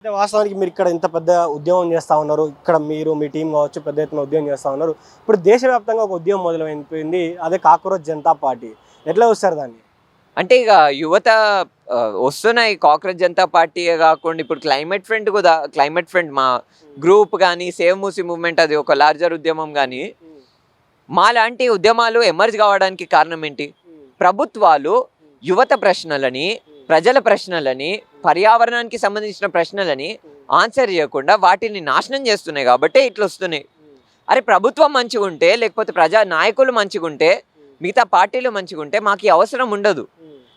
అంటే వాస్తవానికి మీరు ఇక్కడ ఇంత పెద్ద ఉద్యమం చేస్తా ఉన్నారు. ఇక్కడ మీరు మీ టీం కావచ్చు పెద్ద ఎత్తున ఉద్యమం చేస్తా ఉన్నారు. ఇప్పుడు దేశవ్యాప్తంగా ఒక ఉద్యమం మొదలైపోయింది. అదే కాక్రోచ్ జనతా పార్టీ. ఎట్లా చూస్తారు దాన్ని? అంటే ఇక యువత వస్తున్నాయి. కాక్రోచ్ జనతా పార్టీయే కాకుండా ఇప్పుడు క్లైమేట్ ఫ్రంట్ మా గ్రూప్ కానీ, సేవ్ మూసీ మూవ్మెంట్ అది ఒక లార్జర్ ఉద్యమం కానీ, మాలాంటి ఉద్యమాలు ఎమర్జ్ కావడానికి కారణం ఏంటి? ప్రభుత్వాలు యువత ప్రశ్నలని, ప్రజల ప్రశ్నలని, పర్యావరణానికి సంబంధించిన ప్రశ్నలని ఆన్సర్ చేయకుండా వాటిని నాశనం చేస్తున్నాయి కాబట్టి ఇట్లా వస్తున్నాయి. అరే ప్రభుత్వం మంచిగా ఉంటే, లేకపోతే ప్రజా నాయకులు మంచిగా ఉంటే, మిగతా పార్టీలు మంచిగా ఉంటే మాకు ఈ అవసరం ఉండదు.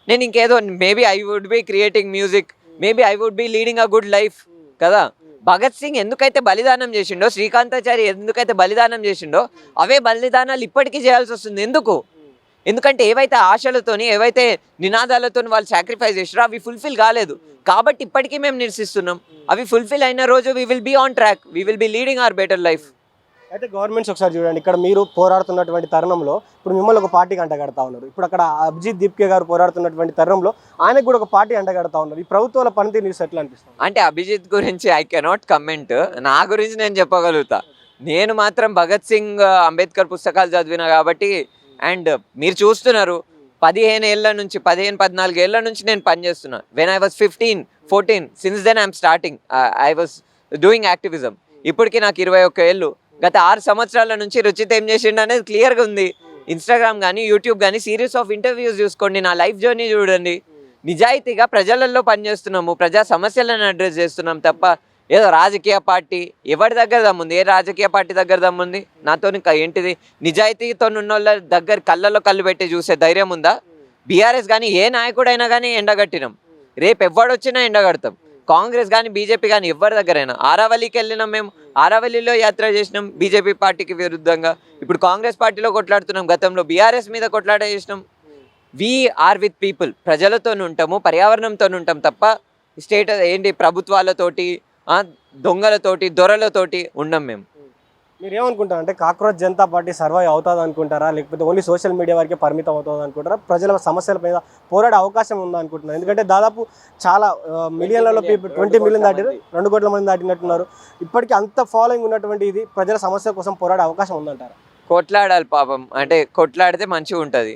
నేను ఇంకేదో maybe I would be creating music, maybe I would be leading a good life కదా. భగత్ సింగ్ ఎందుకైతే బలిదానం చేసిండో, శ్రీకాంతాచారి ఎందుకైతే బలిదానం చేసిండో, అవే బలిదానాలు ఇప్పటికీ చేయాల్సి వస్తుంది. ఎందుకంటే ఏవైతే ఆశలతోని, ఏవైతే నినాదాలతో వాళ్ళు సాక్రిఫైస్ చేసారో అవి ఫుల్ఫిల్ కాలేదు. కాబట్టి ఇప్పటికీ మేము నిరసిస్తున్నాం. అవి ఫుల్ఫిల్ అయిన రోజు we will be on track, we will be leading our better life. అయితే గవర్నమెంట్స్ ఒకసారి చూడండి, ఇక్కడ మీరు పోరాడుతున్నటువంటి తరుణంలో ఇప్పుడు మిమ్మల్ని ఒక పార్టీకి అంటగడతా ఉన్నారు. ఇప్పుడు అక్కడ అభిజిత్ దీప్కే గారు పోరాడుతున్నటువంటి తరుణంలో ఆయనకు కూడా ఒక పార్టీ అంటగడతా ఉన్నారు. ఈ ప్రభుత్వాల పనితీరు న్యూస్ ఎట్లా అనిపిస్తుంది? అంటే అభిజిత్ గురించి ఐ కెనాట్ కమెంట్. నా గురించి నేను చెప్పగలుగుతా. నేను మాత్రం భగత్ సింగ్, అంబేద్కర్ పుస్తకాలు చదివిన కాబట్టి. అండ్ మీరు చూస్తున్నారు 14 ఏళ్ళ నుంచి నేను పనిచేస్తున్నా. When I was 15-14 since then I'm starting, I was doing activism. ఇప్పటికీ నాకు 21 ఏళ్ళు. గత 6 సంవత్సరాల నుంచి రుచిత ఏం చేసిండు అనేది క్లియర్గా ఉంది. ఇన్స్టాగ్రామ్ కానీ, యూట్యూబ్ కానీ సిరీస్ ఆఫ్ ఇంటర్వ్యూస్ చూసుకోండి, నా లైఫ్ జర్నీ చూడండి. నిజాయితీగా ప్రజలలో పనిచేస్తున్నాము, ప్రజా సమస్యలను అడ్రస్ చేస్తున్నాం తప్ప ఏదో రాజకీయ పార్టీ ఎవరి దగ్గర దమ్ముంది? ఏ రాజకీయ పార్టీ దగ్గర దమ్ముంది? నాతో ఏంటిది? నిజాయితీతో ఉన్న వాళ్ళ దగ్గర కళ్ళలో కళ్ళు పెట్టి చూసే ధైర్యం ఉందా? బీఆర్ఎస్ కానీ ఏ నాయకుడైనా కానీ ఎండగట్టినాం, రేపు ఎవడొచ్చినా ఎండగడతాం. కాంగ్రెస్ కానీ, బీజేపీ కానీ ఎవరి దగ్గరైనా. ఆరావళికి వెళ్ళినాం, మేము ఆరావళిలో యాత్ర చేసినాం బీజేపీ పార్టీకి విరుద్ధంగా. ఇప్పుడు కాంగ్రెస్ పార్టీలో కొట్లాడుతున్నాం, గతంలో బీఆర్ఎస్ మీద కొట్లాట చేసినాం. వీ ఆర్ విత్ పీపుల్, ప్రజలతో ఉంటాము, పర్యావరణంతో ఉంటాం తప్ప స్టేట్ ఏంటి ప్రభుత్వాలతోటి, దొంగలతోటి, దొరలతోటి ఉండం మేము. మీరు ఏమనుకుంటారు? అంటే కాక్రోచ్ జనతా పార్టీ సర్వైవ్ అవుతుంది అనుకుంటారా, లేకపోతే ఓన్లీ సోషల్ మీడియా వరకే పరిమితం అవుతుంది అనుకుంటారా? ప్రజల సమస్యల మీద పోరాడే అవకాశం ఉందా అనుకుంటున్నారు? ఎందుకంటే దాదాపు చాలా మిలియన్లలో 20 మిలియన్ దాటి 2 కోట్ల మంది దాటినట్టున్నారు. ఇప్పటికీ అంత ఫాలోయింగ్ ఉన్నటువంటి ఇది ప్రజల సమస్య కోసం పోరాడే అవకాశం ఉందంటారా? కొట్లాడాలి పాపం, అంటే కొట్లాడితే మంచిగా ఉంటుంది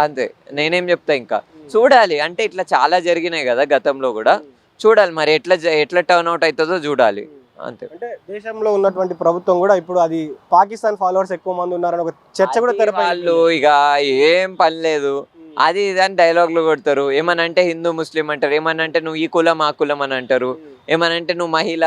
అంతే. నేనేం చెప్తా, ఇంకా చూడాలి. అంటే ఇట్లా చాలా జరిగినాయి కదా గతంలో కూడా, చూడాలి మరి ఎట్లా టర్న్ అవుట్ అవుతుందో చూడాలి అంతే. అంటే దేశంలో ఉన్నటువంటి ప్రభుత్వం కూడా ఇప్పుడు అది పాకిస్తాన్ ఫాలోవర్స్ ఎక్కువ మంది ఉన్నారని ఒక చర్చ కూడా వాళ్ళు ఇక ఏం పని లేదు, అది ఇదని డైలాగులు కొడతారు. ఏమనంటే హిందూ ముస్లిం అంటారు, ఏమనంటే నువ్వు ఈ కులం ఆ కులం అని అంటారు, ఏమనంటే నువ్వు మహిళ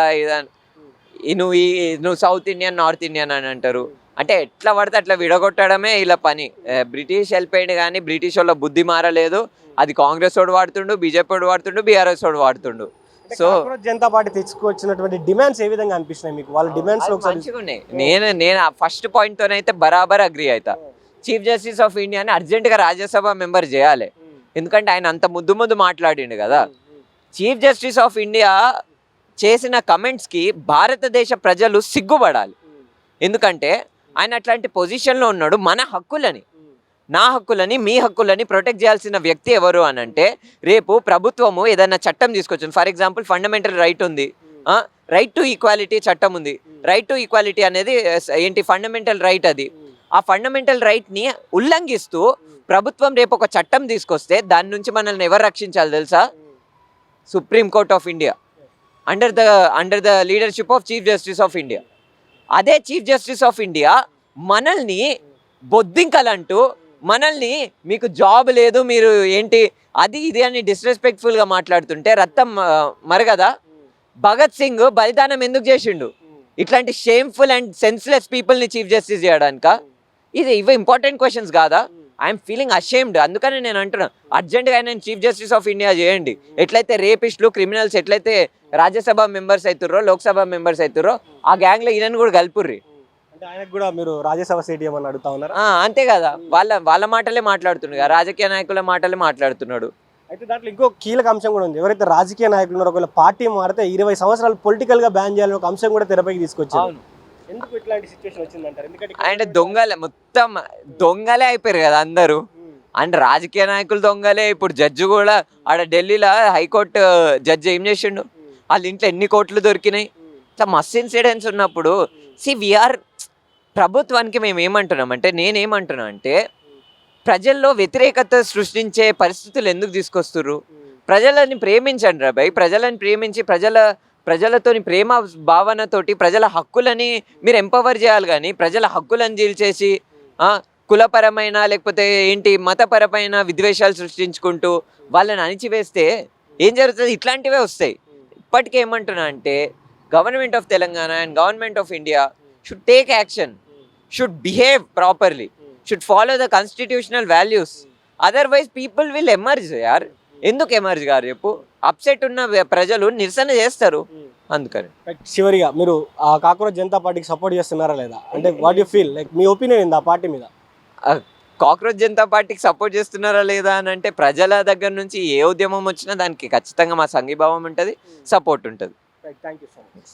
నువ్వు సౌత్ ఇండియన్ నార్త్ ఇండియన్ అని అంటారు. అంటే ఎట్లా పడితే అట్లా విడగొట్టడమే ఇలా పని. బ్రిటిష్ వెళ్ళిపోయింది కానీ బ్రిటిష్ వాళ్ళ బుద్ధి మారలేదు. అది కాంగ్రెస్ వాడు వాడుతుండు, బీజేపీ వాడు వాడుతుండు, బీఆర్ఎస్ వాడు వాడుతుండు. సో జనతా పార్టీ తెచ్చుకొచ్చినటువంటి డిమాండ్స్ ఏ విధంగా అనిపిస్తున్నాయి మీకు? వాళ్ళ డిమాండ్స్ నేను ఫస్ట్ పాయింట్ తోనైతే బరాబర్ అగ్రీ అవుతా. చీఫ్ జస్టిస్ ఆఫ్ ఇండియాని అర్జెంటుగా రాజ్యసభ మెంబర్ చేయాలి. ఎందుకంటే ఆయన అంత ముద్దు మాట్లాడిండు కదా. చీఫ్ జస్టిస్ ఆఫ్ ఇండియా చేసిన కమెంట్స్కి భారతదేశ ప్రజలు సిగ్గుపడాలి. ఎందుకంటే ఆయన అట్లాంటి పొజిషన్లో ఉన్నాడు. మన హక్కులని, నా హక్కులని, మీ హక్కులని ప్రొటెక్ట్ చేయాల్సిన వ్యక్తి ఎవరు అని అంటే, రేపు ప్రభుత్వము ఏదైనా చట్టం తీసుకొచ్చింది. ఫర్ ఎగ్జాంపుల్ ఫండమెంటల్ రైట్ ఉంది, రైట్ టు ఈక్వాలిటీ చట్టం ఉంది. రైట్ టు ఈక్వాలిటీ అనేది ఏంటి? Fundamental right. అది ఆ ఫండమెంటల్ రైట్ని ఉల్లంఘిస్తూ ప్రభుత్వం రేపు ఒక చట్టం తీసుకొస్తే దాని నుంచి మనల్ని ఎవరు రక్షించాలి తెలుసా? Supreme court of India under the leadership of chief justice of India. అదే చీఫ్ జస్టిస్ ఆఫ్ ఇండియా మనల్ని బొద్దింకలంటూ, మనల్ని మీకు జాబ్ లేదు, మీరు ఏంటి అది ఇది అని డిస్రెస్పెక్ట్ఫుల్గా మాట్లాడుతుంటే రక్తం మరగదా? భగత్ సింగ్ బలిదానం ఎందుకు చేసిండు? ఇట్లాంటి షేమ్ఫుల్ అండ్ సెన్స్లెస్ పీపుల్ని చీఫ్ జస్టిస్ చేయడానిక? ఇవి ఇంపార్టెంట్ క్వశ్చన్స్ కాదా? I'm feeling ashamed. అందుకని నేను అంటున్నాను, అర్జెంట్గా ఆయన చీఫ్ జస్టిస్ ఆఫ్ ఇండియా చేయండి. ఎట్లయితే రేపిస్టులు, క్రిమినల్స్ ఎట్లయితే రాజ్యసభ మెంబర్స్ అవుతుర్రో, లోక్సభ మెంబర్స్ అవుతుర్రో, ఆ గ్యాంగ్లో ఈయనను కూడా కలుపుర్రి. ఆయనకు కూడా మీరు రాజ్యసభ సీట్ ఏమని అడుగుతా ఉన్నారు? అంతే కదా, వాళ్ళ మాటలే మాట్లాడుతున్నాడు, రాజకీయ నాయకుల మాటలే మాట్లాడుతున్నాడు. అయితే దాంట్లో ఇంకో కీలక అంశం కూడా ఉంది. ఎవరైతే రాజకీయ నాయకులు ఉన్నారో ఒకవేళ పార్టీ మారితే 20 సంవత్సరాలు పొలిటికల్ గా బ్యాన్ చేయాలని ఒక అంశం కూడా తెరపైకి తీసుకొచ్చారు. ఎందుకు ఇట్లాంటి సిచ్యువేషన్ వచ్చిందంటారు? ఎందుకంటే అంటే మొత్తం దొంగలే అయిపోయారు కదా అందరూ. అండ్ రాజకీయ నాయకులు దొంగలే. ఇప్పుడు జడ్జి కూడా ఆడ ఢిల్లీలో హైకోర్టు జడ్జి ఏం చేసిండు? వాళ్ళ ఇంట్లో ఎన్ని కోట్లు దొరికినాయి, ఇట్లా మస్తు ఇన్సిడెంట్స్ ఉన్నప్పుడు వీఆర్ ప్రభుత్వానికి మేము ఏమంటున్నాం అంటే, నేనేమంటున్నా అంటే ప్రజల్లో వ్యతిరేకత సృష్టించే పరిస్థితులు ఎందుకు తీసుకొస్తుర్రు? ప్రజలని ప్రేమించండి రా భయ్, ప్రజలని ప్రేమించి ప్రజలతోని ప్రేమ భావనతోటి ప్రజల హక్కులని మీరు ఎంపవర్ చేయాలి. కానీ ప్రజల హక్కులను చీల్చేసి కులపరమైన లేకపోతే ఏంటి మతపరమైన విద్వేషాలు సృష్టించుకుంటూ వాళ్ళని అణిచివేస్తే ఏం జరుగుతుంది? ఇట్లాంటివే వస్తాయి. ఇప్పటికీ ఏమంటున్నా అంటే government of Telangana and government of India should take action, should behave properly, should follow the constitutional values. Otherwise people will emerge యార్. ఎందుకు ఎమర్జ్ గారు చెప్పు? అప్సెట్ ఉన్న ప్రజలు నిరసన చేస్తారు అందుకని. చివరిగా మీరు ఆ కాక్రోచ్ జనతా పార్టీకి సపోర్ట్ చేస్తున్నారా లేదా? అంటే what you feel, like me opinion ఏంది ఆ పార్టీ మీద? కాక్రోచ్ జనతా పార్టీకి సపోర్ట్ చేస్తున్నారా లేదా అని అంటే, ప్రజల దగ్గర నుంచి ఏ ఉద్యమం వచ్చినా దానికి ఖచ్చితంగా మా సంఘీభావం ఉంటుంది, సపోర్ట్ ఉంటుంది. Thank you so much.